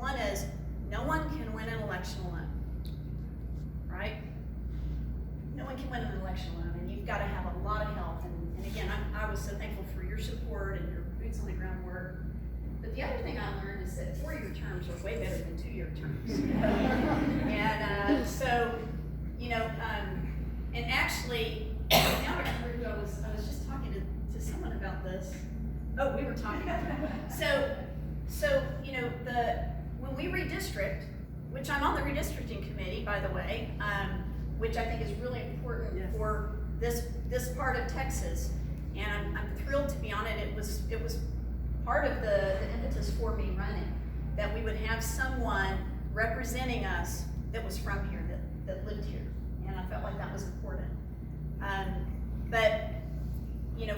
One is, no one can win an election alone, right? No one can win an election alone, and you've got to have a lot of help. And again, I was so thankful for your support and your boots on the ground work. But the other thing I learned is that 4-year terms are way better than 2-year terms. And so, you know, and actually, now I remember who I was just talking to someone about this. Oh, we were talking. So you know, when we redistrict, which I'm on the redistricting committee, by the way, which I think is really important for this part of Texas, and I'm thrilled to be on it. It was part of the impetus for me running, that we would have someone representing us that was from here, that lived here, and I felt like that was important. But you know,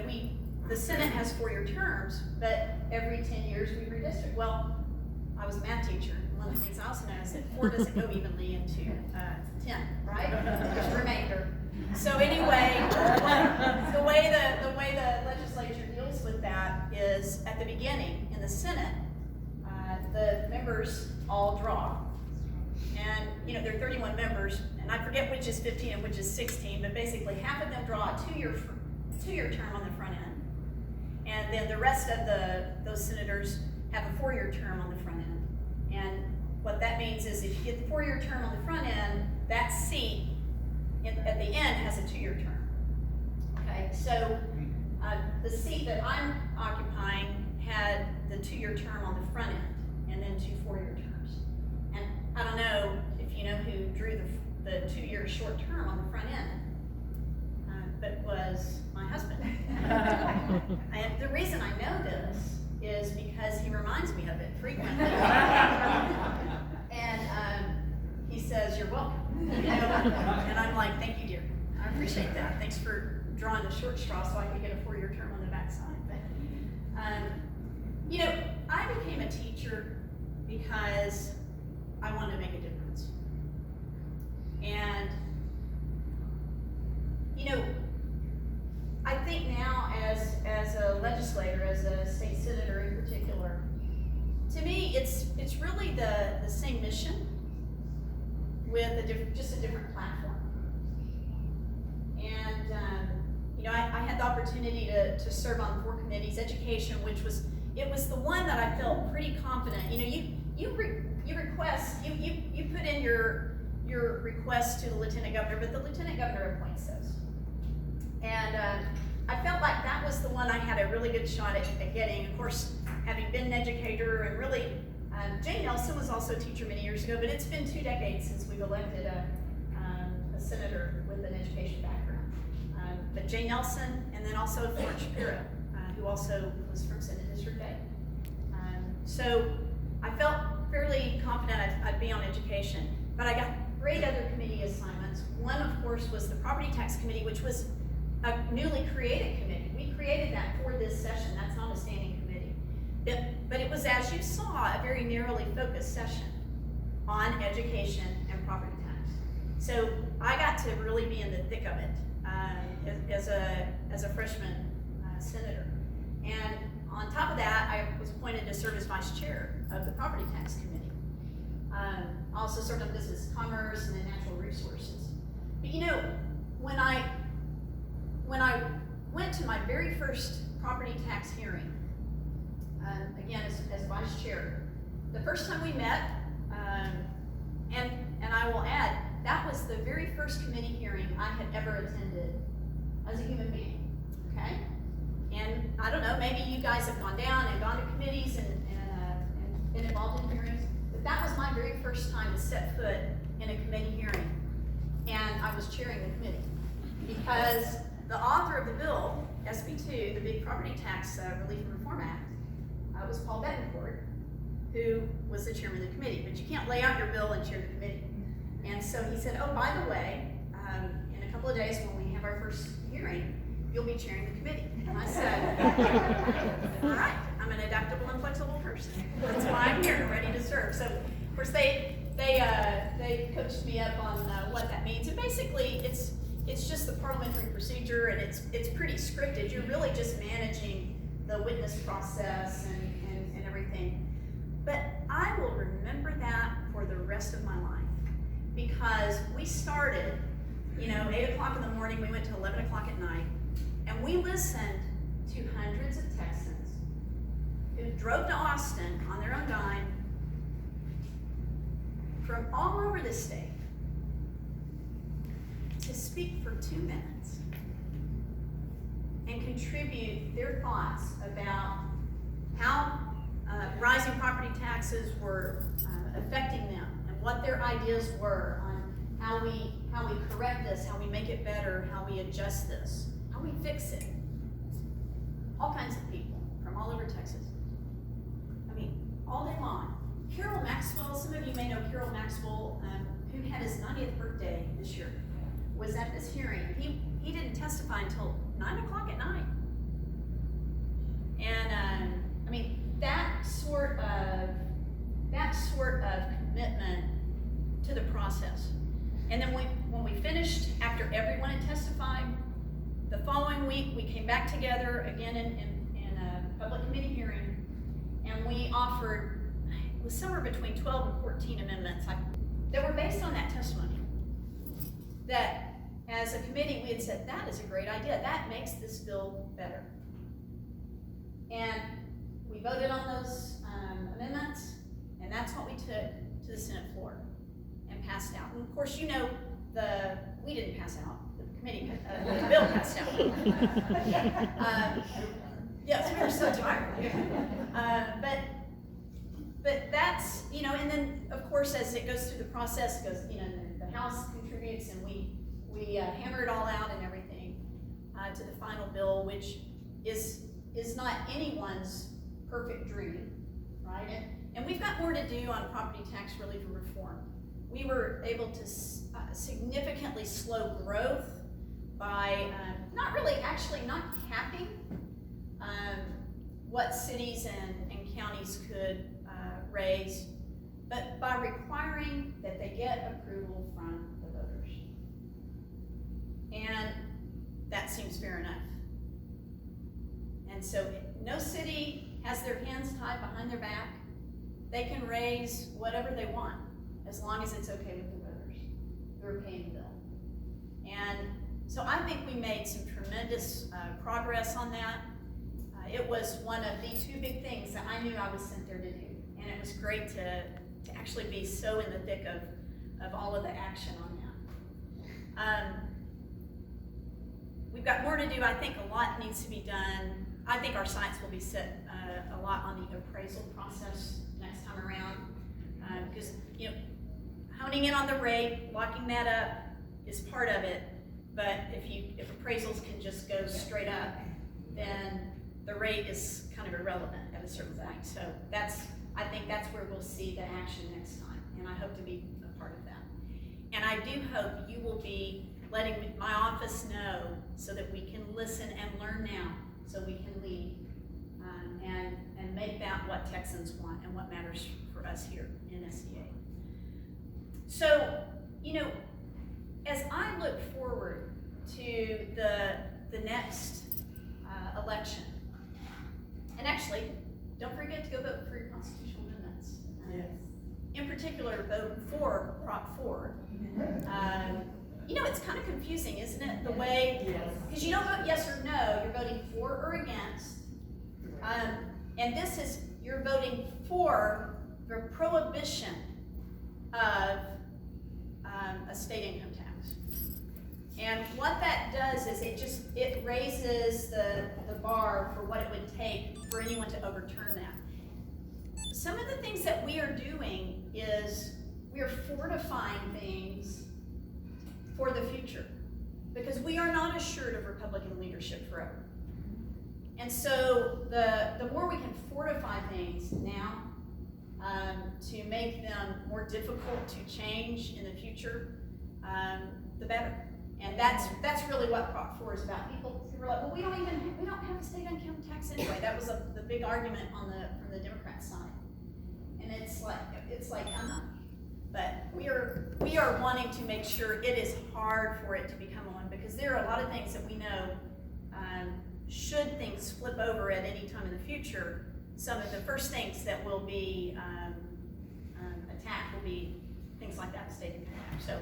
the Senate has 4-year terms, but every 10 years we redistrict. Well, I was a math teacher. One of the things I also know is that 4 doesn't go evenly into 10, right? There's a remainder. So anyway, the way the legislature deals with that is at the beginning in the Senate, the members all draw, and you know there are 31 members, and I forget which is 15 and which is 16, but basically half of them draw a 2-year term on the front end, and then the rest of those senators have a 4-year term on the front end. And what that means is if you get the 4-year term on the front end, that seat at the end has a 2-year term. Okay, so the seat that I'm occupying had the 2-year term on the front end, and then 2 4-year terms. And I don't know if you know who drew the 2-year short term on the front end, but was my husband. And the reason I know this is because he reminds me of it frequently. And he says, "You're welcome." You know? And I'm like, "Thank you, dear. I appreciate that. Thanks for drawing the short straw so I could get a 4-year term on the backside." But you know, I became a teacher because I wanted to make a difference. And you know, I think now as a legislator, as a state senator in particular, to me it's really the same mission with just a different platform. And you know, I had the opportunity to serve on 4 committees. Education, which was the one that I felt pretty confident. You know, you put in your request to the lieutenant governor, but the lieutenant governor appoints those. And I felt like that was the one I had a really good shot at getting. Of course, having been an educator, and really, Jane Nelson was also a teacher many years ago, but it's been 2 decades since we've elected a senator with an education background. But Jane Nelson, and then also Florence Shapiro, who also was from Senate District 8. So I felt fairly confident I'd be on education, but I got great other committee assignments. One, of course, was the Property Tax Committee, which was a newly created committee. We created that for this session. That's not a standing committee. But it was, as you saw, a very narrowly focused session on education and property tax. So I got to really be in the thick of it as a freshman senator. And on top of that, I was appointed to serve as vice chair of the Property Tax Committee. I also served on business, commerce, and then natural resources. But you know, when I went to my very first property tax hearing, again as vice chair, the first time we met, and I will add, that was the very first committee hearing I had ever attended as a human being, okay? And I don't know, maybe you guys have gone down and gone to committees and been involved in hearings, but that was my very first time to set foot in a committee hearing, and I was chairing the committee because the author of the bill, SB2, the Big Property Tax Relief and Reform Act, was Paul Betancourt, who was the chairman of the committee. But you can't lay out your bill and chair the committee. And so he said, "Oh, by the way, in a couple of days when we have our first hearing, you'll be chairing the committee." And I said, "All right, I'm an adaptable and flexible person. That's why I'm here, ready to serve." So, of course, they coached me up on what that means. And basically, it's just the parliamentary procedure, and it's pretty scripted. You're really just managing the witness process and everything. But I will remember rest of my life. Because we started, 8 o'clock in the morning, we went to 11 o'clock at night, and we listened to hundreds of Texans who drove to Austin on their own dime from all over the state to speak for 2 minutes and contribute their thoughts about how rising property taxes were affecting them and what their ideas were on how we correct this, how we make it better, how we adjust this, how we fix it. All kinds of people from all over Texas. I mean, all day long. Carol Maxwell, some of you may know Carol Maxwell, who had his 90th birthday this year, was at this hearing. He didn't testify until 9 o'clock at night. And I mean, that sort of commitment to the process. And then when we finished, after everyone had testified, the following week we came back together again in a public committee hearing, and we offered, it was somewhere between 12 and 14 amendments that were based on that testimony. That as a committee we had said, that is a great idea, that makes this bill better. And we voted on those amendments, and that's what we took to the Senate floor and passed out. And of course, we didn't pass out, the committee, the bill passed out. Yes, we were so tired. But that's, and then of course, as it goes through the process, the House contributes, and we hammer it all out and everything to the final bill, which is not anyone's perfect dream, right? And we've got more to do on property tax relief and reform. We were able to significantly slow growth by not capping what cities and counties could raise, but by requiring that they get approval from the voters. And that seems fair enough. And so no city has their hands tied behind their back. They can raise whatever they want, as long as it's okay with the voters who are paying the bill. And so I think we made some tremendous progress on that. It was one of the 2 big things that I knew I was sent there to do. And it was great to actually be so in the thick of all of the action on that. We've got more to do. I think a lot needs to be done. I think our sights will be set a lot on the appraisal process next time around. Because, honing in on the rate, locking that up is part of it. But if appraisals can just go straight up, then the rate is kind of irrelevant at a certain point. So I think that's where we'll see the action next time, and I hope to be a part of that. And I do hope you will be letting my office know so that we can listen and learn now, so we can lead and make that what Texans want and what matters for us here in SEA. So, as I look forward to the next election, and actually, don't forget to go vote for your constitutional amendments. Yes. In particular, vote for Prop 4. It's kind of confusing, isn't it? The way, because you don't vote yes or no, you're voting for or against. And this is, you're voting for the prohibition of a state income tax. And what that does is it raises the bar for what it would take for anyone to overturn that. Some of the things that we are doing is we are fortifying things for the future, because we are not assured of Republican leadership forever. And so the more we can fortify things now to make them more difficult to change in the future, the better. And that's really what Prop 4 is about. People were like, well, we don't have a state income tax anyway. That was the big argument from the Democrat side. And it's like but we are wanting to make sure it is hard for it to become one, because there are a lot of things that we know, should things flip over at any time in the future, some of the first things that will be attacked will be So,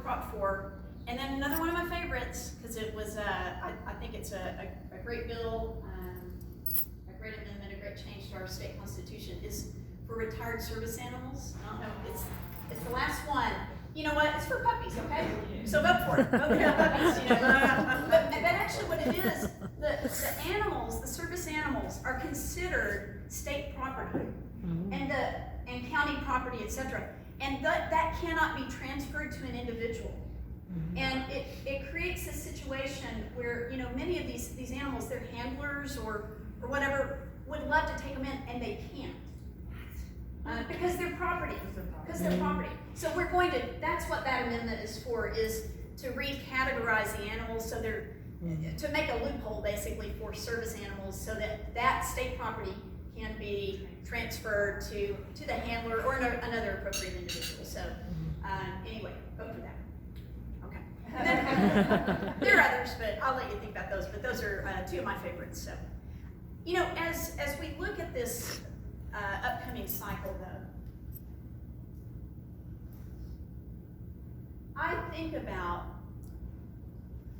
Prop 4. And then another one of my favorites, because it was, I think it's a great bill, a great amendment, a great change to our state constitution, is for retired service animals. I don't know, it's the last one. You know what? It's for puppies, okay? So vote for it. Vote for the puppies. You know. But actually, what it is, the animals, the service animals, are considered state property, and county property, etc. And that cannot be transferred to an individual. And it creates a situation where, you know, many of these animals, their handlers or whatever, would love to take them in, and they can't. Because they're property. Because they're property. So we're going to, that's what that amendment is for, is to recategorize the animals so they're, to make a loophole basically for service animals so that state property can be transferred to the handler or another appropriate individual. So anyway, vote for that. Okay. And then, there are others, but I'll let you think about those. But those are two of my favorites. So, you know, as we look at this upcoming cycle, though, I think about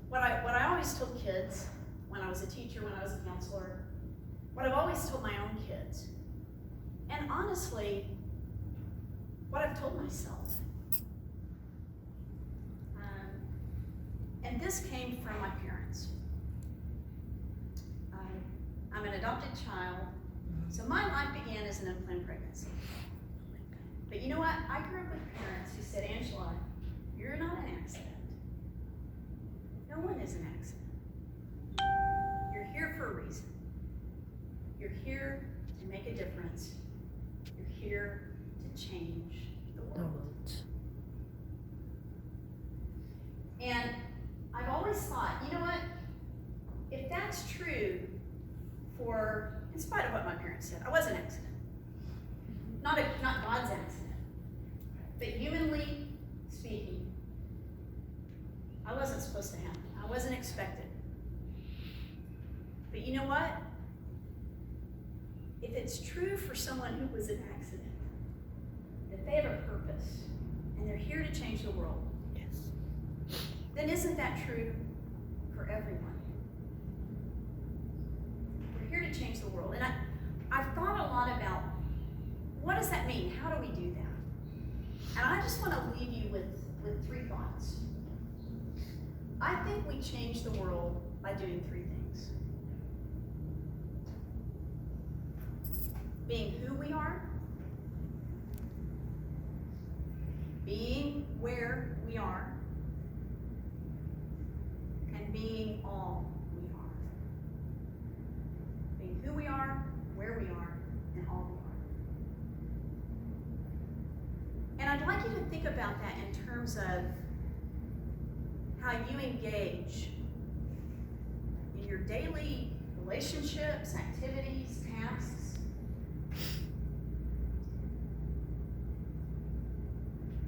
what I always told kids when I was a teacher, when I was a counselor, what I've always told my own kids, and honestly, what I've told myself. And this came from my parents. I'm an adopted child, so my life began as an unplanned pregnancy. But you know what? I grew up with parents who said, Angela, you're not an accident. No one is an accident. You're here for a reason. You're here to make a difference. You're here to change the world. And I've always thought, you know what? If that's true in spite of what my parents said, I was an accident. Not God's accident, but humanly speaking, I wasn't supposed to happen. I wasn't expected. But you know what? If it's true for someone who was an accident, that they have a purpose, and they're here to change the world, then isn't that true for everyone? We're here to change the world. And I've thought a lot about, what does that mean? How do we do that? And I just want to leave you with three thoughts. I think we change the world by doing three things. Being who we are, being where we are, and being all we are. Being who we are, where we are, and all we are. And I'd like you to think about that in terms of how you engage in your daily relationships, activities, tasks,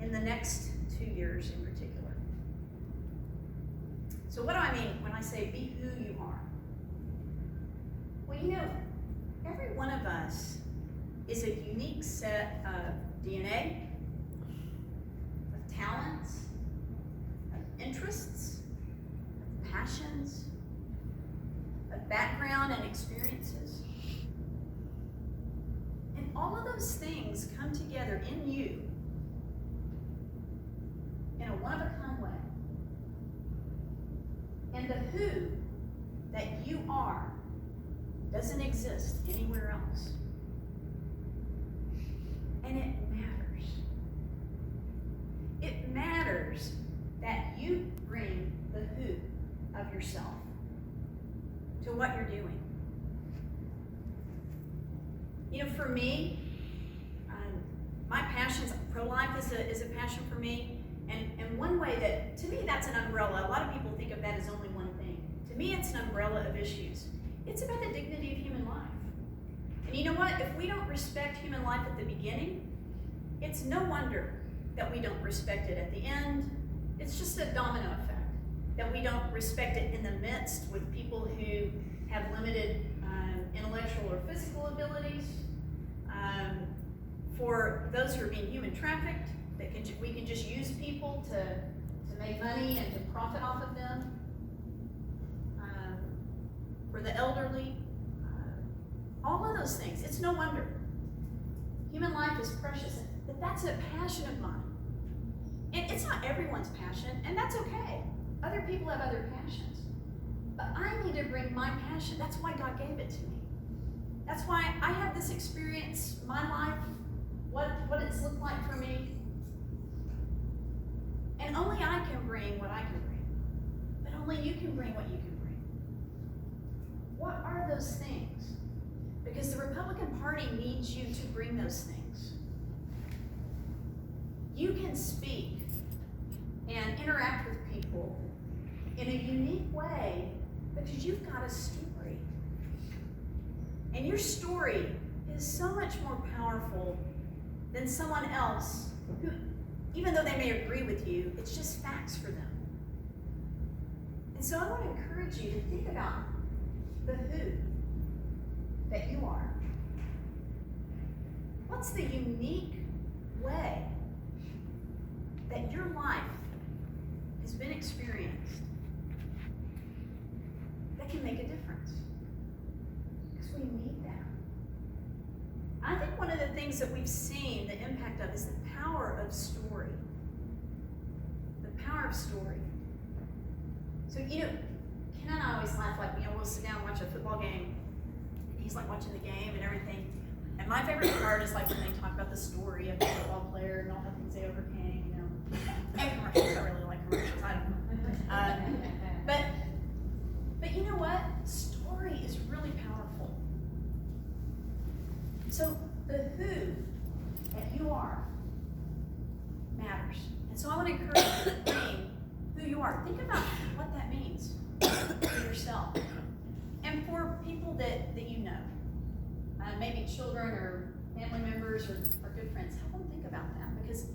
in the next 2 years in particular. So what do I mean when I say be who you are? Well, you know, every one of us is a unique set of DNA, of talents, of interests, of passions, of background and experiences. And all of those things come together in you in a one-of-a-kind way. And the who that you are doesn't exist anywhere else. And it matters. It matters that you bring the who of yourself to what you're doing. You know, for me, my passions, pro-life is a passion for me. And one way that, to me, that's an umbrella. A lot of people think of that as only one thing. To me, it's an umbrella of issues. It's about the dignity of human life. And you know what? If we don't respect human life at the beginning, it's no wonder that we don't respect it at the end. It's just a domino effect, that we don't respect it in the midst with people who have limited intellectual or physical abilities, for those who are being human trafficked, that we can just use people to make money and to profit off of them. For the elderly, all of those things. It's no wonder. Human life is precious, but that's a passion of mine. And it's not everyone's passion, and that's okay. Other people have other passions. But I need to bring my passion. That's why God gave it to me. That's why I have this experience, my life, what it's looked like for me. And only I can bring what I can bring. But only you can bring what you can bring. What are those things? Because the Republican Party needs you to bring those things. You can speak and interact with people in a unique way because you've got a story. And your story is so much more powerful than someone else who, even though they may agree with you, it's just facts for them. And so I want to encourage you to think about the who that you are. What's the unique way that your life has been experienced that can make a difference? Because we need that. I think one of the things that we've seen the impact of is the power of story. The power of story. So, Ken and I always laugh, like, we'll sit down and watch a football game. He's like watching the game and everything. And my favorite part is like when they talk about the story of the football player and all the things they overcame, And commercials, I really like commercials. I don't know. But you know what? Story is really powerful. So the who that you are matters. And so I want to encourage you to bring who you are. Think about what that means for yourself. And for people that you know, maybe children or family members or good friends, help them think about that, because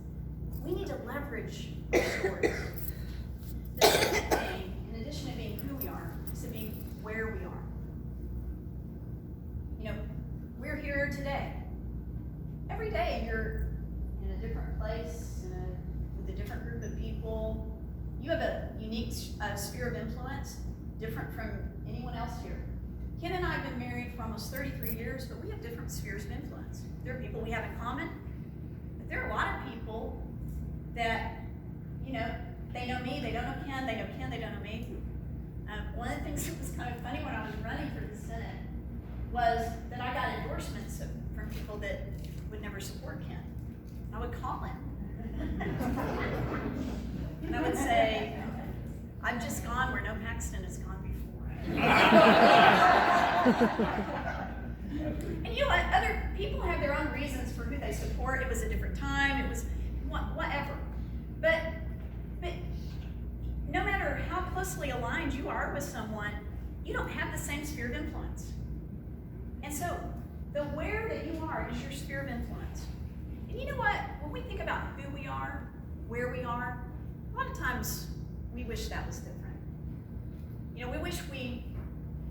we need to leverage our stories. The second thing, in addition to being who we are, is to be where we are. We're here today. Every day you're in a different place, with a different group of people. You have a unique sphere of influence, different from anyone else here. Ken and I have been married for almost 33 years, but we have different spheres of influence. There are people we have in common, but there are a lot of people that, they know me, they don't know Ken, they don't know me. One of the things that was kind of funny when I was running for the Senate was that I got endorsements from people that would never support Ken. I would call him. And I would say, I've just gone where no Paxton has gone before. And other people have their own reasons for who they support. It was a different time, it was whatever. But no matter how closely aligned you are with someone, you don't have the same sphere of influence. And so the where that you are is your sphere of influence. And you know what? When we think about who we are, where we are, a lot of times we wish that was different. We wish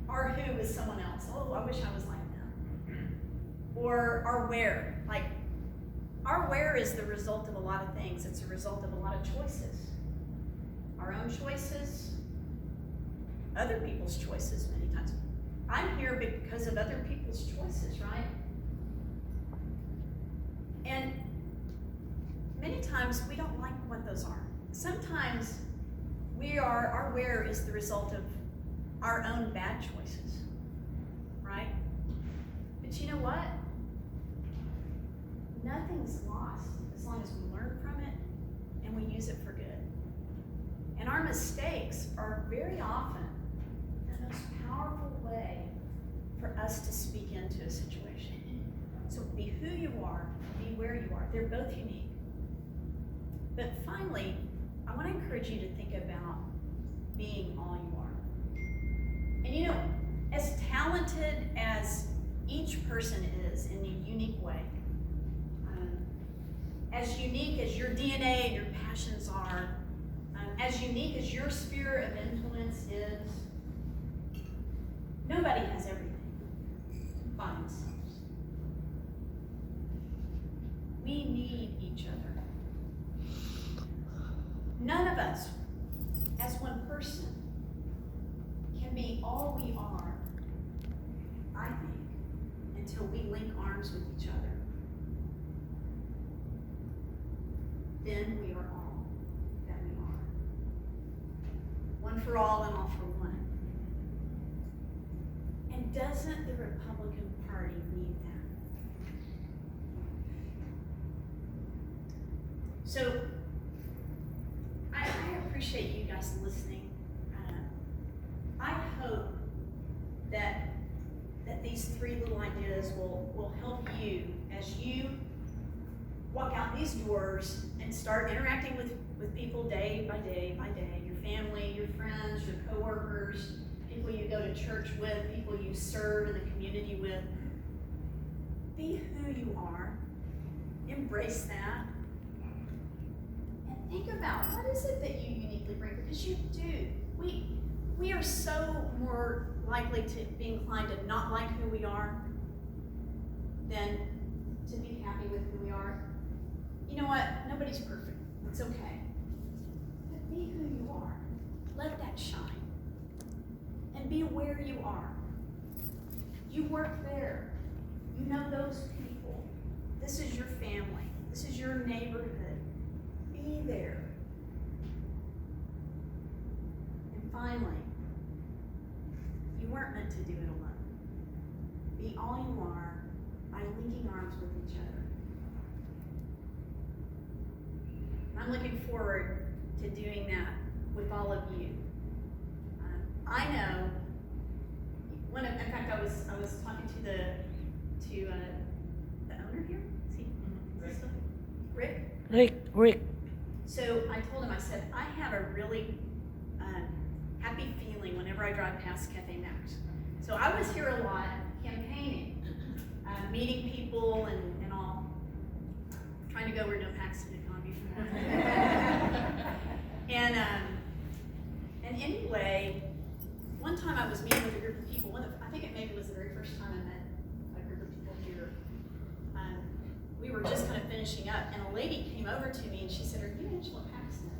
our who is someone else. Oh, I wish I was like them. Or our where. Like, our where is the result of a lot of things. It's a result of a lot of choices. Our own choices, other people's choices many times. I'm here because of other people's choices, right? And many times we don't like what those are. Sometimes our where is the result of our own bad choices, right? But you know what? Nothing's lost as long as we learn from it and we use it for good. And our mistakes are very often the most powerful way for us to speak into a situation. So be who you are, be where you are. They're both unique. But finally, I want to encourage you to think about being all you are. And as talented as each person is in a unique way, as unique as your DNA and your passions are, as unique as your sphere of influence is, nobody has everything by themselves. We need each other. None of us, as one person, can be all we are, I think, until we link arms with each other. Then we are all that we are. One for all and all for one. And doesn't the Republican Party need that? So, I appreciate you guys listening. I hope that these three little ideas will help you as you walk out these doors and start interacting with people day by day by day. Your family, your friends, your coworkers, people you go to church with, people you serve in the community with. Be who you are. Embrace that. And think about, what is it that you uniquely bring? Because you do. We are so more likely to be inclined to not like who we are than to be happy with who we are. You know what? Nobody's perfect. It's okay. But be who you are. Let that shine. And be where you are. You work there. You know those people. This is your family. This is your neighborhood. Be there. And finally, you weren't meant to do it alone. Be all you are by linking arms with each other. I'm looking forward to doing that with all of you. I know. In fact, I was talking to the owner here. Is he still? Rick. So I told him, I said, I have a really happy feeling whenever I drive past Cafe Max. So I was here a lot campaigning, meeting people and all, trying to go where no Paxton had gone before. And anyway, one time I was meeting with a group of people. I think it maybe was the very first time I met a group of people here. We were just kind of finishing up, and a lady came over to me and she said, "Are you Angela Paxton?"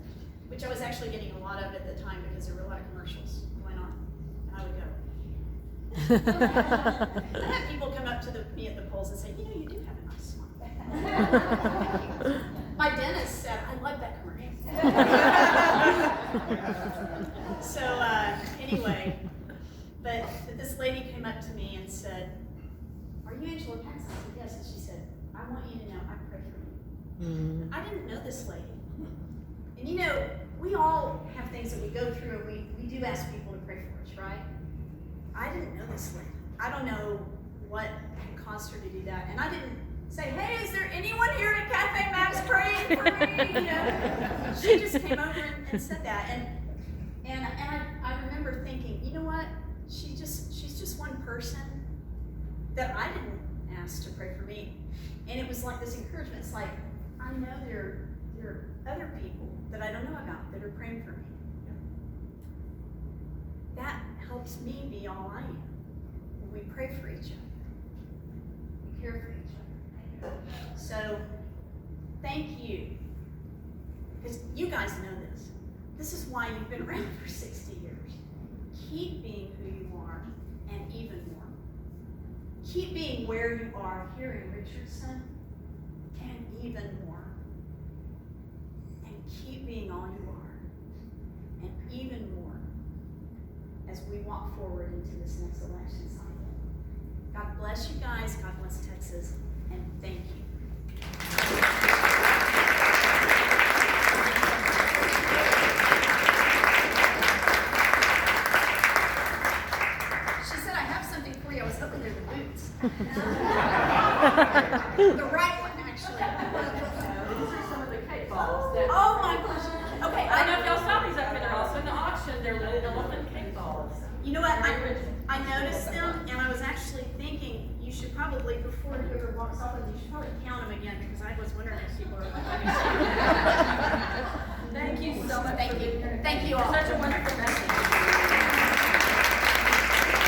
Which I was actually getting a lot of at the time because there were a lot of commercials going on, and I would go. I had people come up to me at the polls and say, "You know, you do have a nice smile." My dentist said, "I love that commercial." So anyway, but this lady came up to me and said, "Are you Angela Paxton?" I said, "Yes." And she said, "I want you to know I pray for you." I didn't know this lady. And you know, we all have things that we go through, and we do ask people to pray for us, right? I didn't know this lady. I don't know what caused her to do that. And I didn't say, "Hey, is there anyone here at Cafe Max praying for me?" You know, she just came over and said that. And I remember thinking, you know what? She's just one person that I didn't ask to pray for me. And it was like this encouragement. It's like, I know there are other people that I don't know about that are praying for me. That helps me be all I am. When we pray for each other. We care for each other. So, thank you. Because you guys know this. This is why you've been around for 60 years. Keep being who you are, and even more. Keep being where you are here in Richardson, and even more. And keep being all you are, and even more, as we walk forward into this next election cycle. God bless you guys, God bless Texas, and thank you. She said, "I have something for you." I was hoping they're the boots. The right one, actually. These are some of the cake balls. That, Oh my gosh. Okay, I don't know if y'all saw these up here. They're also in the auction. They're little elephant cake balls. You know what? I noticed them, and I was actually thinking you should probably, before whoever walks off with them, you should probably count them again, because I was wondering if people are like, Thank you so much. Thank you. Thank you all. Such a wonderful message.